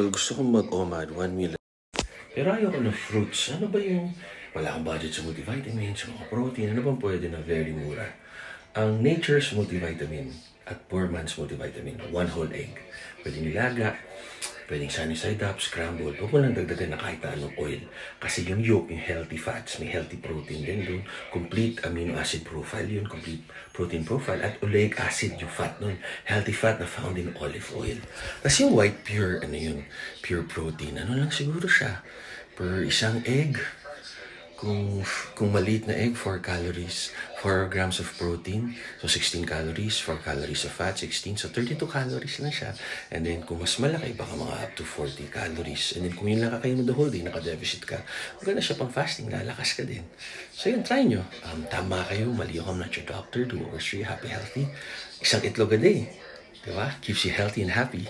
Gusto kong mag-OMAD 1 meal. Pero ayoko ng fruits. Ano ba yung wala akong budget sa multivitamins, mga protein, ano bang pwede na very mura? Ang Nature's multivitamin at Poor Man's multivitamin, 1 whole egg. Pwedeng nilaga, pwedeng sunny side up, scrambled. Huwag mo lang dagdagan na kahit anong oil. Kasi yung yolk, yung healthy fats, may healthy protein din doon. Complete amino acid profile yun, complete protein profile. At oleic acid yung fat nun. Healthy fat na found in olive oil. Kasi yung white pure, pure protein. Ano lang siguro siya? Per isang egg. Kung maliit na egg, 4 calories, 4 grams of protein, so 16 calories, 4 calories of fat, 16, so 32 calories lang siya. And then kung mas malaki, baka mga up to 40 calories. And then kung yun lang kakain mo the whole day, naka-deficit ka, maganda siya pang fasting, lalakas ka din. So yun, try nyo. Tama kayo, mali ako, I'm not your doctor, do what works for you, happy, healthy. Isang itlog a day, diba? Keeps you healthy and happy.